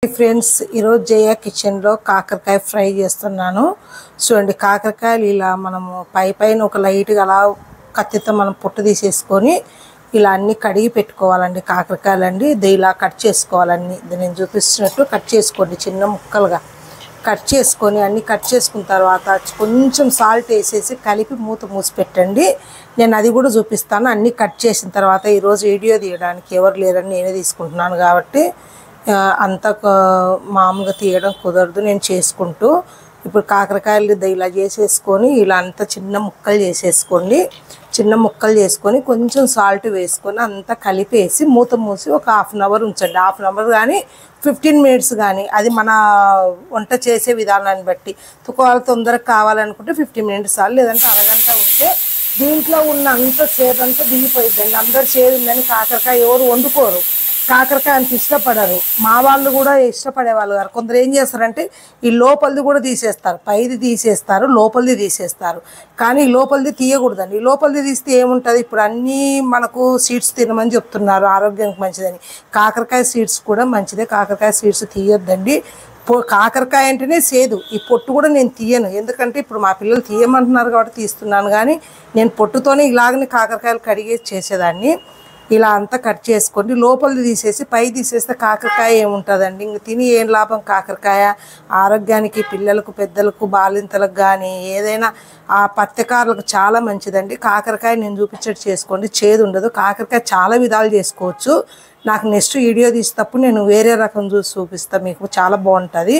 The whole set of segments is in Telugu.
ఫ్రెండ్స్ ఈరోజు జయ కిచెన్లో కాకరకాయ ఫ్రై చేస్తున్నాను. చూడండి, కాకరకాయలు ఇలా మనము పైన ఒక లైట్గా అలా కత్తితో మనం పొట్టు తీసేసుకొని ఇలా అన్నీ కడిగి పెట్టుకోవాలండి. కాకరకాయలండి ఇది ఇలా కట్ చేసుకోవాలండి. ఇది నేను చూపిస్తున్నట్టు కట్ చేసుకోండి, చిన్న ముక్కలుగా కట్ చేసుకొని అన్నీ కట్ చేసుకున్న తర్వాత కొంచెం సాల్ట్ వేసేసి కలిపి మూసి పెట్టండి. నేను అది కూడా చూపిస్తాను. అన్నీ కట్ చేసిన తర్వాత ఈరోజు వీడియో తీయడానికి ఎవరు లేరని నేనే తీసుకుంటున్నాను కాబట్టి అంత మామూలుగా తీయడం కుదరదు. నేను చేసుకుంటూ ఇప్పుడు కాకరకాయలు ఇలా చేసేసుకొని ఇలా అంతా చిన్న ముక్కలు చేసేసుకోండి. చిన్న ముక్కలు చేసుకొని కొంచెం సాల్ట్ వేసుకొని అంతా కలిపేసి మూసి ఒక హాఫ్ అన్ అవర్ ఉంచండి. హాఫ్ అన్ అవర్ కానీ 15 మినిట్స్ కానీ, అది మన వంట చేసే విధానాన్ని బట్టి. తొందరగా కావాలనుకుంటే 15 మినిట్స్ చాలు, లేదంటే అరగంట ఉంటే దీంట్లో ఉన్న అంత సేపు అంతా దిగిపోయిద్దండి. అందరు చేదుందని కాకరకాయ ఎవరు వండుకోరు, కాకరకాయ అంత ఇష్టపడరు. మా వాళ్ళు కూడా ఇష్టపడేవాళ్ళు గారు. కొందరు ఏం చేస్తారంటే ఈ లోపలిది కూడా తీసేస్తారు, పైది తీసేస్తారు, లోపలిది తీసేస్తారు. కానీ ఈ లోపలిది తీయకూడదండి. ఈ లోపలిది తీస్తే ఏముంటుంది, ఇప్పుడు అన్నీ మనకు సీడ్స్ తినమని చెప్తున్నారు, ఆరోగ్యానికి మంచిదని. కాకరకాయ సీడ్స్ కూడా మంచిదే, కాకరకాయ సీడ్స్ తీయొద్దండి. కాకరకాయ అంటేనే సేదు. ఈ పొట్టు కూడా నేను తీయను, ఎందుకంటే ఇప్పుడు మా పిల్లలు తీయమంటున్నారు కాబట్టి తీస్తున్నాను. కానీ నేను పొట్టుతోనే ఇలాగనే కాకరకాయలు కడిగేసి చేసేదాన్ని. ఇలా అంతా కట్ చేసుకోండి. లోపలిది తీసేసి పై తీసేస్తే కాకరకాయ ఏముంటుందండి, ఇంక తిని ఏం లాభం. కాకరకాయ ఆరోగ్యానికి, పిల్లలకు, పెద్దలకు, బాలింతలకు కానీ ఏదైనా ఆ పత్యకారులకు చాలా మంచిదండి. కాకరకాయ నేను చూపించేట్టు చేసుకోండి, చేదు ఉండదు. కాకరకాయ చాలా విధాలు చేసుకోవచ్చు. నాకు నెక్స్ట్ వీడియో తీసేటప్పుడు నేను వేరే రకం చూసి చూపిస్తాను మీకు, చాలా బాగుంటుంది.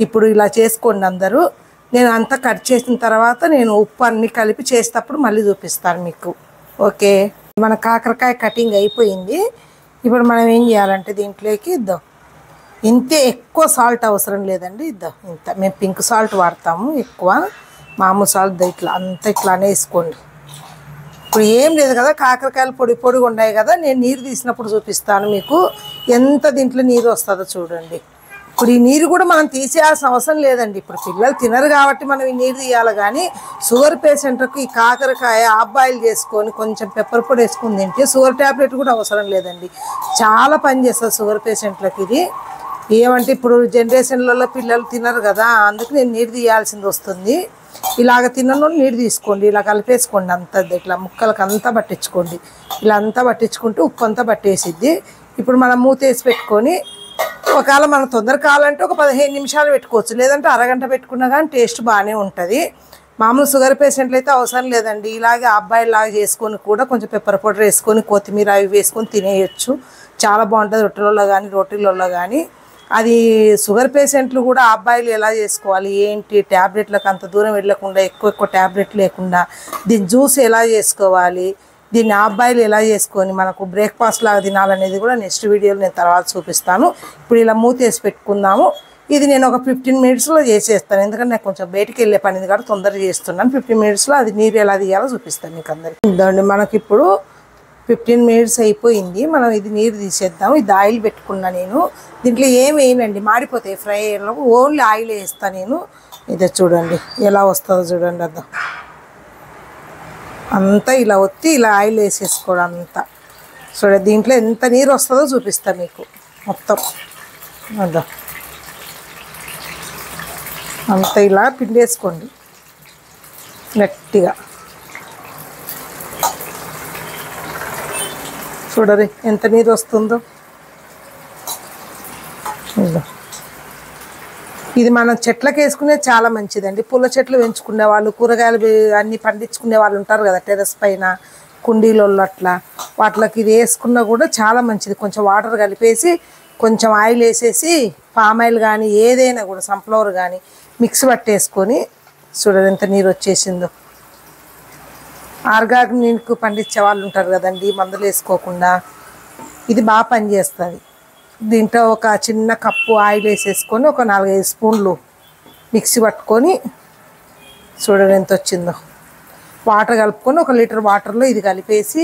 ఇప్పుడు ఇలా చేసుకోండి అందరూ. నేను అంతా కట్ చేసిన తర్వాత నేను ఉప్పు అన్నీ కలిపి చేసేటప్పుడు మళ్ళీ చూపిస్తాను మీకు. ఓకే, మన కాకరకాయ కటింగ్ అయిపోయింది. ఇప్పుడు మనం ఏం చేయాలంటే దీంట్లోకి ఇంతే, ఎక్కువ సాల్ట్ అవసరం లేదండి. ఇంత మేము పింక్ సాల్ట్ వాడతాము, ఎక్కువ మామూలు సాల్ట్ ఇట్లా అంతా ఇట్లానే వేసుకోండి. ఇప్పుడు ఏం లేదు కదా, కాకరకాయలు పొడిగా ఉన్నాయి కదా, నేను నీరు తీసినప్పుడు చూపిస్తాను మీకు ఎంత దీంట్లో నీరు వస్తుందో చూడండి. ఇప్పుడు ఈ నీరు కూడా మనం తీసేయాల్సిన అవసరం లేదండి. ఇప్పుడు పిల్లలు తినరు కాబట్టి మనం ఈ నీరు తీయాలి. కానీ షుగర్ పేషెంట్లకు ఈ కాకరకాయ హాఫ్ బాయిల్ చేసుకొని కొంచెం పెప్పర్ పొడి వేసుకుని తింటే షుగర్ ట్యాబ్లెట్ కూడా అవసరం లేదండి. చాలా పని చేస్తుంది షుగర్ పేషెంట్లకు ఇది. ఏమంటే ఇప్పుడు జనరేషన్లలో పిల్లలు తినరు కదా, అందుకు నేను నీరు తీయాల్సింది వస్తుంది. ఇలాగ తినను నీరు తీసుకోండి, ఇలా కలిపేసుకోండి అంతా, ఇట్లా ముక్కలకు అంతా పట్టించుకోండి. ఇలా అంతా పట్టించుకుంటే ఉప్పు అంతా పట్టేసిద్ది. ఇప్పుడు మనం మూతేసి పెట్టుకొని ఒకవేళ మనం తొందర కావాలంటే ఒక 15 నిమిషాలు పెట్టుకోవచ్చు, లేదంటే అరగంట పెట్టుకున్నా కానీ టేస్ట్ బాగానే ఉంటుంది. మామూలు షుగర్ పేషెంట్లు అయితే అవసరం లేదండి. ఇలాగే అబ్బాయి లాగా చేసుకొని కూడా కొంచెం పెప్పర్ పౌడర్ వేసుకొని కొత్తిమీర అవి వేసుకొని తినేయచ్చు, చాలా బాగుంటుంది. రొట్టెలలో కానీ రోటీలలో కానీ. అది షుగర్ పేషెంట్లు కూడా అబ్బాయిలు ఎలా చేసుకోవాలి ఏంటి, ట్యాబ్లెట్లకు అంత దూరం వెళ్ళకుండా ఎక్కువ ట్యాబ్లెట్ లేకుండా దీని జ్యూస్ ఎలా చేసుకోవాలి, దీన్ని అబ్బాయిలు ఎలా చేసుకొని మనకు బ్రేక్ఫాస్ట్ లాగా తినాలనేది కూడా నెక్స్ట్ వీడియోలో నేను తర్వాత చూపిస్తాను. ఇప్పుడు ఇలా మూతేసి పెట్టుకుందాము. ఇది నేను ఒక 15 మినిట్స్లో చేసేస్తాను, ఎందుకంటే నాకు కొంచెం బయటికి వెళ్ళే పనిది కాబట్టి తొందరగా చేస్తున్నాను. 15 మినిట్స్లో అది నీరు ఎలా తీయాలో చూపిస్తాను మీకు అందరికీ. ఇదండి, మనకి ఇప్పుడు 15 మినిట్స్ అయిపోయింది. మనం ఇది నీరు తీసేద్దాం. ఇది ఆయిల్ పెట్టుకున్నా నేను. దీంట్లో ఏం వేయనండి, మాడిపోతాయి ఫ్రై అయ్యేలో, ఓన్లీ ఆయిల్ వేస్తాను నేను. ఇదే చూడండి ఎలా వస్తుందో చూడండి. అర్థం అంతా ఇలా ఒత్తి ఇలా ఆయిల్ వేసేసుకోవడం అంతా. చూడండి దీంట్లో ఎంత నీరు వస్తుందో చూపిస్తాను మీకు మొత్తం. అర్థం అంతా ఇలా పిండేసుకోండి గట్టిగా. చూడరి ఎంత నీరు వస్తుందో. ఇది మనం చెట్లకు వేసుకునే చాలా మంచిదండి. పూల చెట్లు పెంచుకునే వాళ్ళు, కూరగాయలు అన్నీ పండించుకునే వాళ్ళు ఉంటారు కదా టెర్రస్ పైన, కుండీలలో అట్లా, వాటికి ఇది వేసుకున్నా కూడా చాలా మంచిది. కొంచెం వాటర్ కలిపేసి కొంచెం ఆయిల్ వేసేసి పామ్ ఆయిల్ కానీ ఏదైనా కూడా సన్ఫ్లవర్ కానీ మిక్స్ పట్టేసుకొని చూడండి ఎంత నీరు వచ్చేసిందో. ఆర్గానిక్ పండించే వాళ్ళు ఉంటారు కదండి, మందులు వేసుకోకుండా, ఇది బాగా పనిచేస్తుంది. దీంట్లో ఒక చిన్న కప్పు ఆయిల్ వేసేసుకొని ఒక 4-5 స్పూన్లు మిక్సీ పట్టుకొని చూడండి ఎంత వచ్చిందో. వాటర్ కలుపుకొని 1 లీటర్ వాటర్లో ఇది కలిపేసి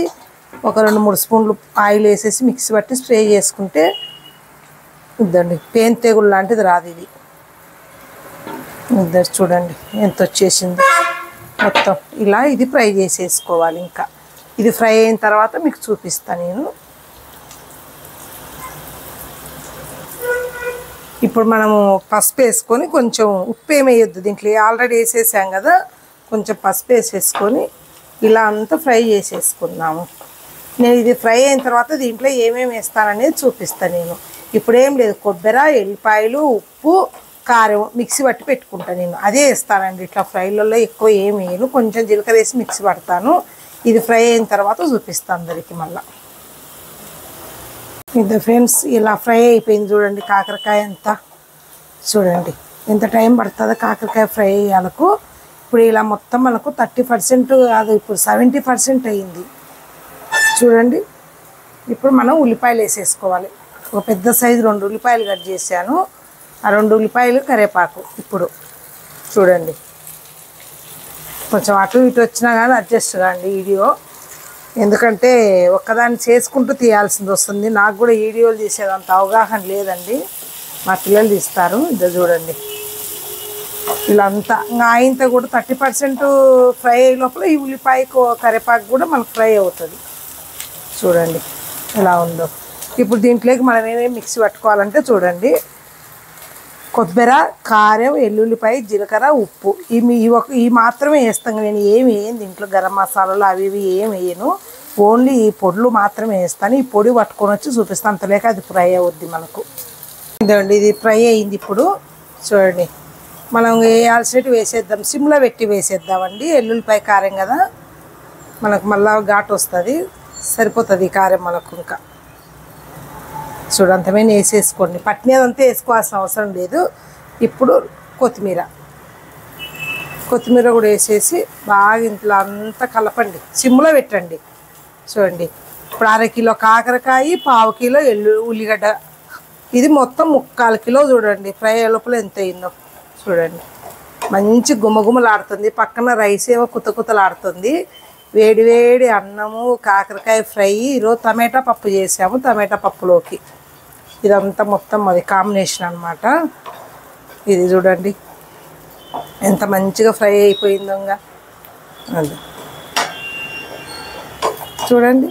ఒక 2-3 స్పూన్లు ఆయిల్ వేసేసి మిక్సీ పట్టి స్ప్రే చేసుకుంటే ఇద్దండి పేను తెగులు లాంటిది రాదు. ఇది ఇద్దరు చూడండి ఎంత వచ్చేసిందో మొత్తం. ఇలా ఇది ఫ్రై చేసేసుకోవాలి. ఇంకా ఇది ఫ్రై అయిన తర్వాత మీకు చూపిస్తాను నేను. ఇప్పుడు మనము పసుపు వేసుకొని కొంచెం ఉప్పు ఏమి వేయొద్దు దీంట్లో, ఆల్రెడీ వేసేసాం కదా. కొంచెం పసుపు వేసేసుకొని ఇలా అంతా ఫ్రై చేసేసుకుందాము. నేను ఇది ఫ్రై అయిన తర్వాత దీంట్లో ఏమేమి వేస్తాననేది చూపిస్తాను నేను. ఇప్పుడేం లేదు, కొబ్బరి, ఎల్లిపాయలు, ఉప్పు, కారం మిక్సీ పట్టి పెట్టుకుంటాను నేను. అదే వేస్తానండి ఇట్లా ఫ్రైలలో. ఎక్కువ ఏమి వేయను, కొంచెం జీలకర్ర వేసి మిక్సీ పడతాను. ఇది ఫ్రై అయిన తర్వాత చూపిస్తాను అందరికి మళ్ళీ. ఇది ఫ్రెండ్స్ ఇలా ఫ్రై అయిపోయింది చూడండి. కాకరకాయ అంతా చూడండి ఎంత టైం పడుతుందో కాకరకాయ ఫ్రై అయ్యాలకు. ఇప్పుడు ఇలా మొత్తం మనకు 30% కాదు, ఇప్పుడు 70% అయ్యింది చూడండి. ఇప్పుడు మనం ఉల్లిపాయలు వేసేసుకోవాలి. ఒక పెద్ద సైజు 2 ఉల్లిపాయలు కట్ చేశాను. ఆ 2 ఉల్లిపాయలు, కరివేపాకు. ఇప్పుడు చూడండి కొంచెం అటు ఇటు వచ్చినా కానీ అడ్జస్ట్ కాండి వీడియో, ఎందుకంటే ఒక్కదాన్ని చేసుకుంటూ తీయాల్సింది వస్తుంది. నాకు కూడా వీడియోలు తీసేదంత అవగాహన లేదండి, మా పిల్లలు తీస్తారు. ఇది చూడండి ఇలా అంతా ఆయనతో కూడా 30% ఫ్రై అయ్యే లోపల ఈ ఉల్లిపాయ కరివేపాకు కూడా మనకు ఫ్రై అవుతుంది. చూడండి ఎలా ఉందో. ఇప్పుడు దీంట్లోకి మనం ఏమేమి మిక్సీ పట్టుకోవాలంటే చూడండి, కొబ్బరి, కారం, ఎల్లుల్లిపాయ, జీలకర్ర, ఉప్పు ఈ మాత్రమే వేస్తాను. నేను ఏమి వేయను దీంట్లో, గరం మసాలాలు అవి ఇవి ఏమి వేయను. ఓన్లీ ఈ పొడులు మాత్రమే వేస్తాను. ఈ పొడి పట్టుకొని వచ్చి చూపిస్తాను, అంతలేక అది ఫ్రై అవుద్ది మనకు. ఇదండి ఇది ఫ్రై అయింది. ఇప్పుడు చూడండి మనం వేయాల్సినట్టు వేసేద్దాం, సిమ్లో పెట్టి వేసేద్దామండి. ఎల్లుల్లిపాయ కారం కదా మనకు మళ్ళా ఘాటు వస్తుంది, సరిపోతుంది ఈ కారం మనకు. ఇంకా చూడంతమే వేసేసుకోండి, పట్టినదంతా వేసుకోవాల్సిన అవసరం లేదు. ఇప్పుడు కొత్తిమీర కూడా వేసేసి బాగా ఇంట్లో అంతా కలపండి, సిమ్లో పెట్టండి. చూడండి ఇప్పుడు 1/2 కిలో కాకరకాయ, 1/2 కిలో ఉల్లిగడ్డ, ఇది మొత్తం 3/4 కిలో. చూడండి ఫ్రై లోపల ఎంత అయిందో చూడండి. మంచి గుమగుమలాడుతుంది, పక్కన రైస్ ఏమో కుతకుతలాడుతుంది. వేడి వేడి అన్నము, కాకరకాయ ఫ్రై. ఈరోజు టమాటా పప్పు చేసాము, టమాటా పప్పులోకి ఇదంతా మొత్తం అది కాంబినేషన్ అన్నమాట. ఇది చూడండి ఎంత మంచిగా ఫ్రై అయిపోయిందో. అది చూడండి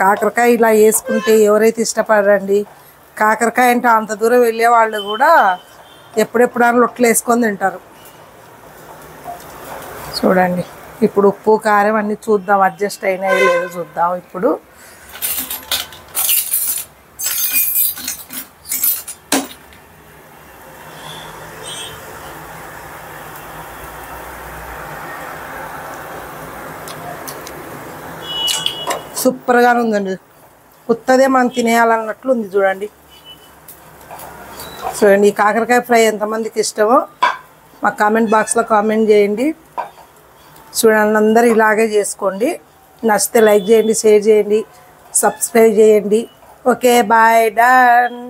కాకరకాయ ఇలా వేసుకుంటే ఎవరైతే ఇష్టపడరండి, కాకరకాయ అంటే అంత దూరం వెళ్ళే వాళ్ళు కూడా ఎప్పుడెప్పుడైనా లొట్లు వేసుకొని తింటారు. చూడండి ఇప్పుడు ఉప్పు కారం అన్నీ చూద్దాం, అడ్జస్ట్ అయినాయో లేదో చూద్దాం. ఇప్పుడు సూపర్గానే ఉందండి, కొత్తదే మనం తినేయాలన్నట్లు ఉంది. చూడండి ఈ కాకరకాయ ఫ్రై ఎంతమందికి ఇష్టమో మా కామెంట్ బాక్స్లో కామెంట్ చేయండి. చూడండి అందరూ ఇలాగే చేసుకోండి. నచ్చితే లైక్ చేయండి, షేర్ చేయండి, సబ్స్క్రైబ్ చేయండి. Okay bye, done.